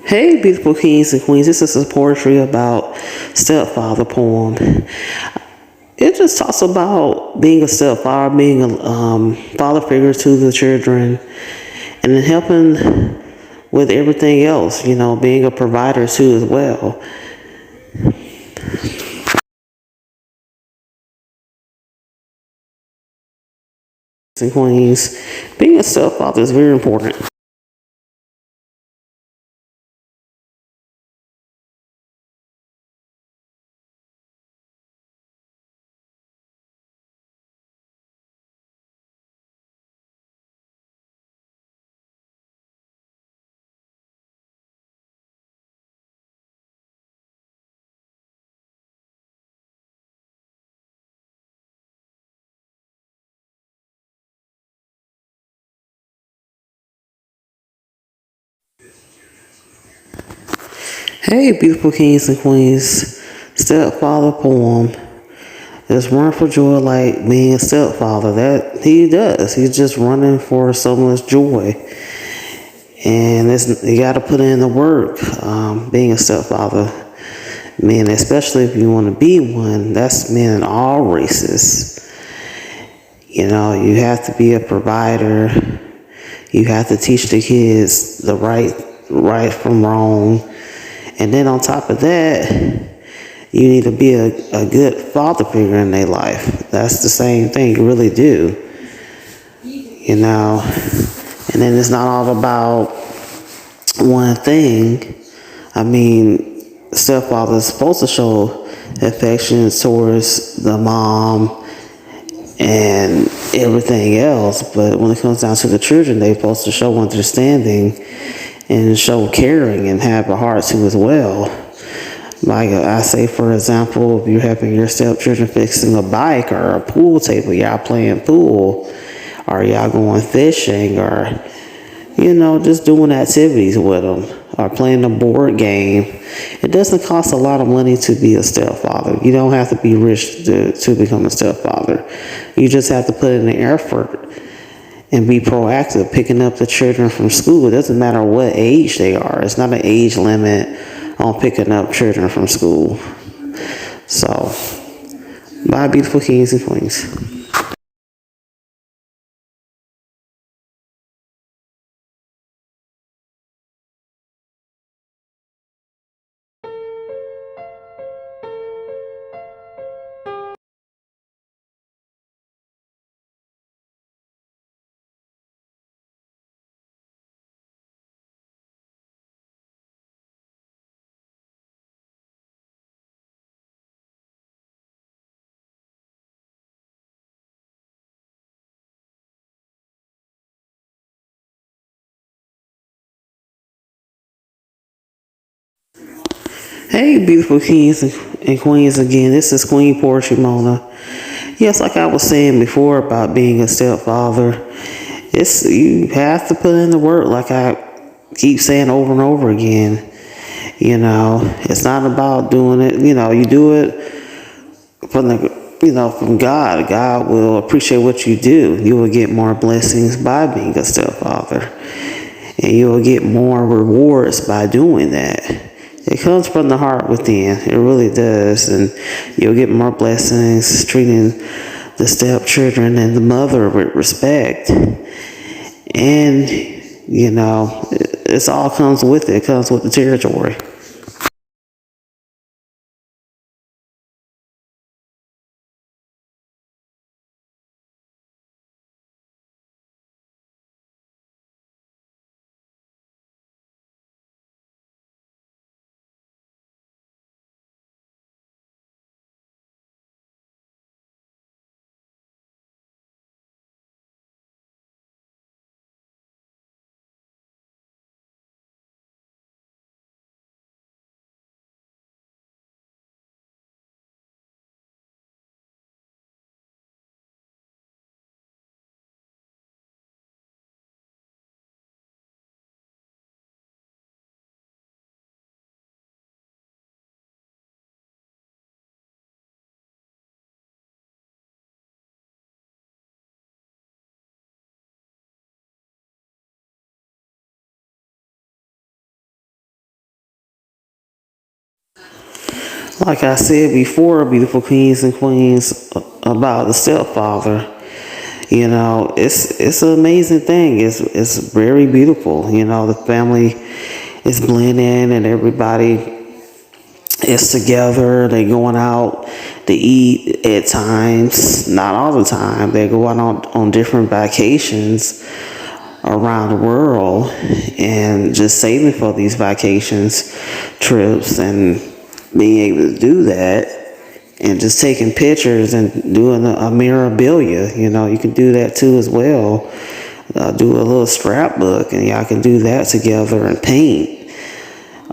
Hey, beautiful kings and queens. This is a poetry about stepfather poem. It just talks about being a stepfather, being a father figure to the children, and then helping with everything else. Being a provider too as well. And queens, being a stepfather is very important. Hey, beautiful kings and queens, stepfather poem. There's run for joy like being a stepfather. That he does. He's just running for so much joy. And you got to put in the work. Being a stepfather, man, especially if you want to be one, that's men in all races. You have to be a provider. You have to teach the kids the right from wrong. And then on top of that, you need to be a good father figure in their life. That's the same thing, you really do. And then it's not all about one thing. I mean, stepfather is supposed to show affection towards the mom and everything else, but when it comes down to the children, they're supposed to show understanding and show caring and have a heart too as well. Like I say, for example, if you're having your stepchildren fixing a bike or a pool table, y'all playing pool, or y'all going fishing, or just doing activities with them, or playing a board game. It doesn't cost a lot of money to be a stepfather. You don't have to be rich to become a stepfather. You just have to put in the effort and be proactive, picking up the children from school. It doesn't matter what age they are. It's not an age limit on picking up children from school. So, bye, beautiful kings and queens. Hey, beautiful kings and queens again. This is Queen Portia Mona. Yes, like I was saying before about being a stepfather, you have to put in the work. Like I keep saying over and over again. It's not about doing it. You do it from God. God will appreciate what you do. You will get more blessings by being a stepfather, and you will get more rewards by doing that. It comes from the heart within. It really does. And you'll get more blessings treating the stepchildren and the mother with respect. And, it's all comes with it. It comes with the territory. Like I said before, beautiful kings and queens, about the stepfather, you know, it's an amazing thing. It's very beautiful. You know, the family is blending and everybody is together. They going out to eat at times, not all the time. They go out on different vacations around the world and just saving for these vacations trips and being able to do that and just taking pictures and doing a memorabilia. You know, you can do that too as well. Do a little scrapbook and y'all can do that together and paint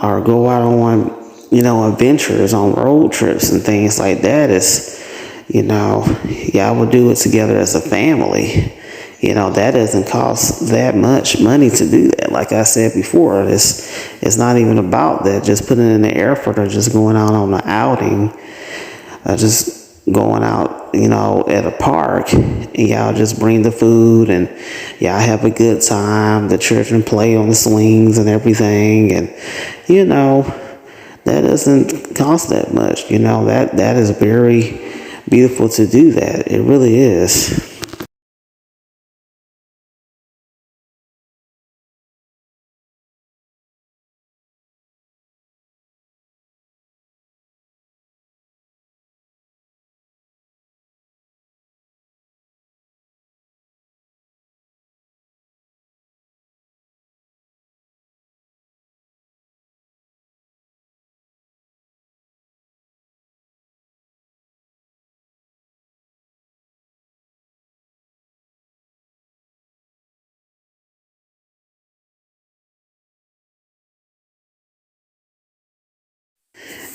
or go out on, you know, adventures on road trips and things like that. Is, you know, y'all will do it together as a family. You know, that doesn't cost that much money to do that. Like I said before, it's not even about that. Just putting in the effort or just going out on an outing, just going out, you know, at a park, and y'all just bring the food and y'all have a good time. The children play on the swings and everything, and you know, that doesn't cost that much. You know, that is very beautiful to do that. It really is.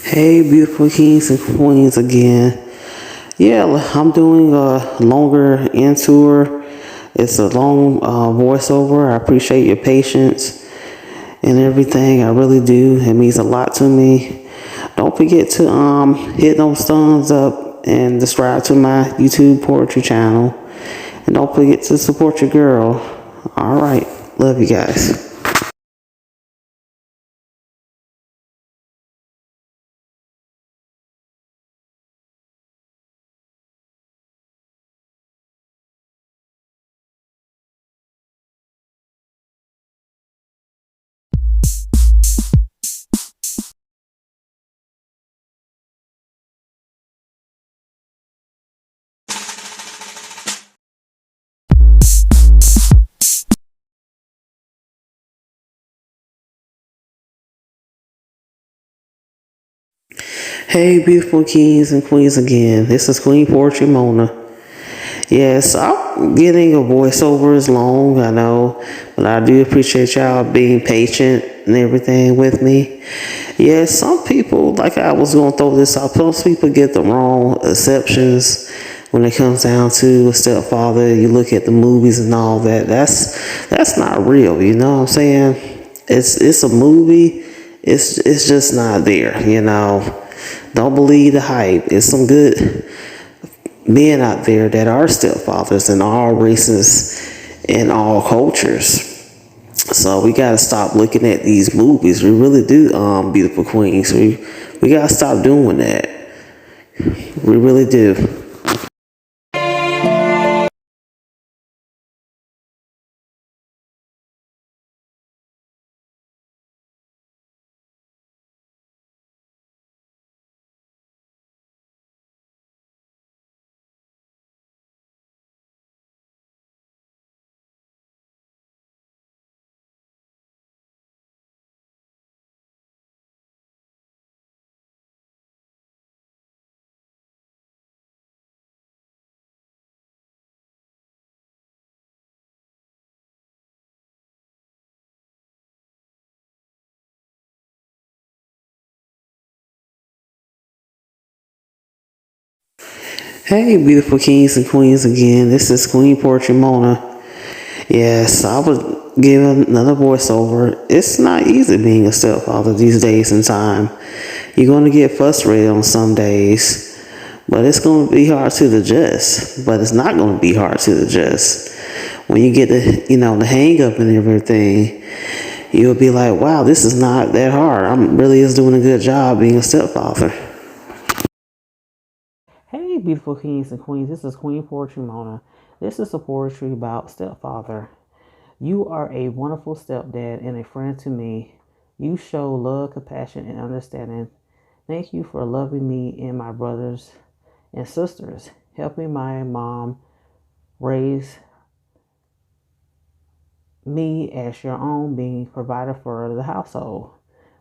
Hey, beautiful kings and queens again. Yeah, I'm doing a longer in tour. It's a long voiceover. I appreciate your patience and everything. I really do. It means a lot to me. Don't forget to hit those thumbs up and subscribe to my YouTube poetry channel. And don't forget to support your girl. All right. Love you guys. Hey, beautiful kings and queens again. This is Queen Poetry Mona. Yes, I'm getting a voiceover is long, I know, but I do appreciate y'all being patient and everything with me. Yes, some people, like I was going to throw this out, some people get the wrong exceptions when it comes down to a stepfather. You look at the movies and all that. That's not real, you know what I'm saying? It's a movie. It's just not there, you know. Don't believe the hype. It's some good men out there that are stepfathers in all races and all cultures. So we gotta stop looking at these movies. We really do, beautiful queens. We gotta stop doing that. We really do. Hey, beautiful kings and queens again. This is Queen Poetry Mona. Yes, I was giving another voiceover. It's not easy being a stepfather these days and time. You're going to get frustrated on some days, but it's going to be hard to digest. But it's not going to be hard to digest. When you get the hang up and everything, you'll be like, wow, this is not that hard. I'm really is doing a good job being a stepfather. beautiful kings and queens. This is Queen Poetry Mona. This is a poetry about stepfather. You are a wonderful stepdad and a friend to me. You show love, compassion, and understanding. Thank you for loving me and my brothers and sisters, helping my mom raise me as your own, being provider for the household.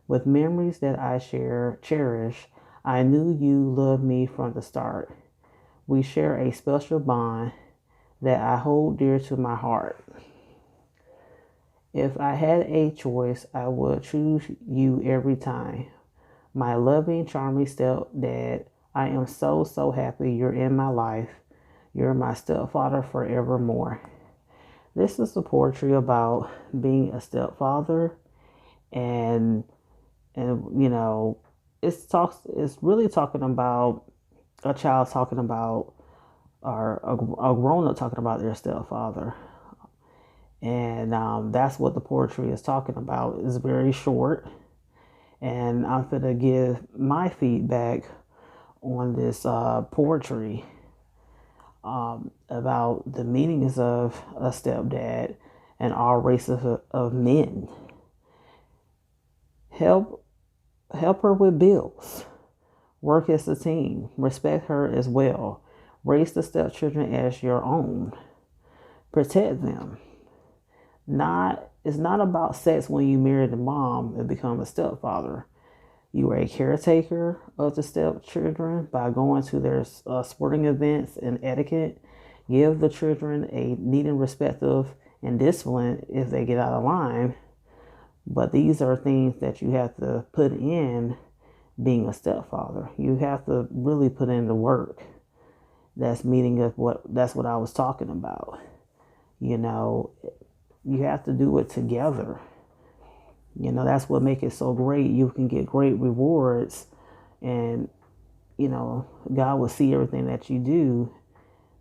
With memories that I cherish, I knew you loved me from the start. We share a special bond that I hold dear to my heart. If I had a choice, I would choose you every time. My loving, charming stepdad, I am so happy you're in my life. You're my stepfather forevermore. This is a poetry about being a stepfather, and it's really talking about a child talking about, or a grown up talking about their stepfather. And that's what the poetry is talking about. It's very short. And I'm going to give my feedback on this poetry about the meanings of a stepdad and all races of men. Help her with bills. Work as a team. Respect her as well. Raise the stepchildren as your own. Protect them. It's not about sex when you marry the mom and become a stepfather. You are a caretaker of the stepchildren by going to their sporting events and etiquette. Give the children a neat and respectful and discipline if they get out of line. But these are things that you have to put in being a stepfather. You have to really put in the work. That's what I was talking about. You have to do it together. That's what makes it so great. You can get great rewards, and God will see everything that you do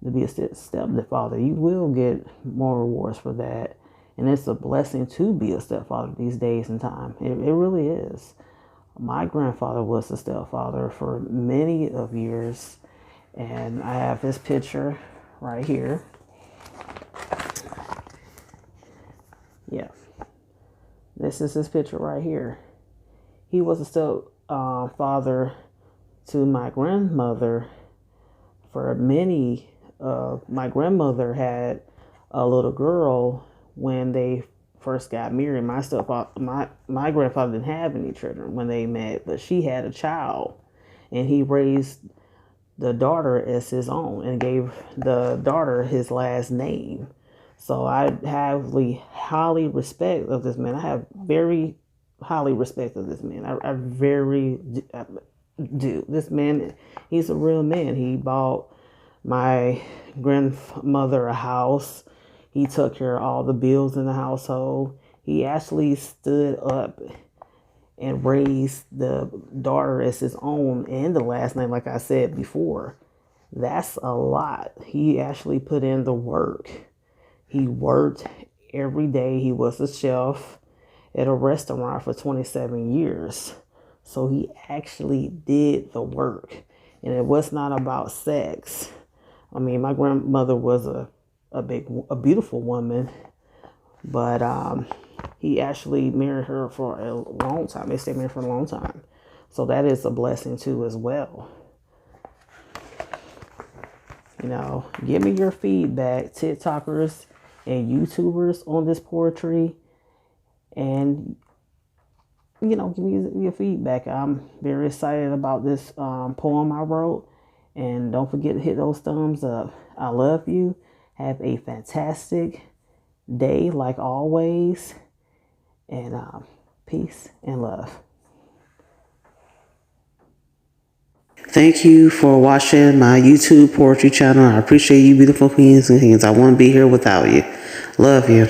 to be a stepfather. You will get more rewards for that, and it's a blessing to be a stepfather these days and time. It really is. My grandfather was a stepfather for many of years, and I have this picture right here. Yeah, this is his picture right here. He was a stepfather to my grandmother for many. My grandmother had a little girl when they first got married. My grandfather didn't have any children when they met, but she had a child, and he raised the daughter as his own and gave the daughter his last name. So I have highly respect of this man. I have very highly respect of this man. I very do. This man, he's a real man. He bought my grandmother a house. He took care of all the bills in the household. He actually stood up and raised the daughter as his own and the last name, like I said before. That's a lot. He actually put in the work. He worked every day. He was a chef at a restaurant for 27 years. So he actually did the work. And it was not about sex. I mean, my grandmother was a beautiful woman. But he actually married her for a long time. They stayed married for a long time. So that is a blessing too as well. Give me your feedback, TikTokers and YouTubers, on this poetry, and give me your feedback. I'm very excited about this poem I wrote, and don't forget to hit those thumbs up. I love you. Have a fantastic day, like always, and peace and love. Thank you for watching my YouTube poetry channel. I appreciate you, beautiful queens and kings. I wouldn't be here without you. Love you.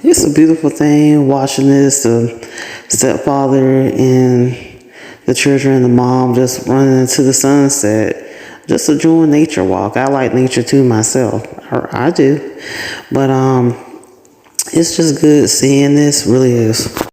It's a beautiful thing watching this. The stepfather and the children and the mom just running into the sunset. just enjoying nature walk. I like nature too myself. I do. But it's just good seeing this, really is.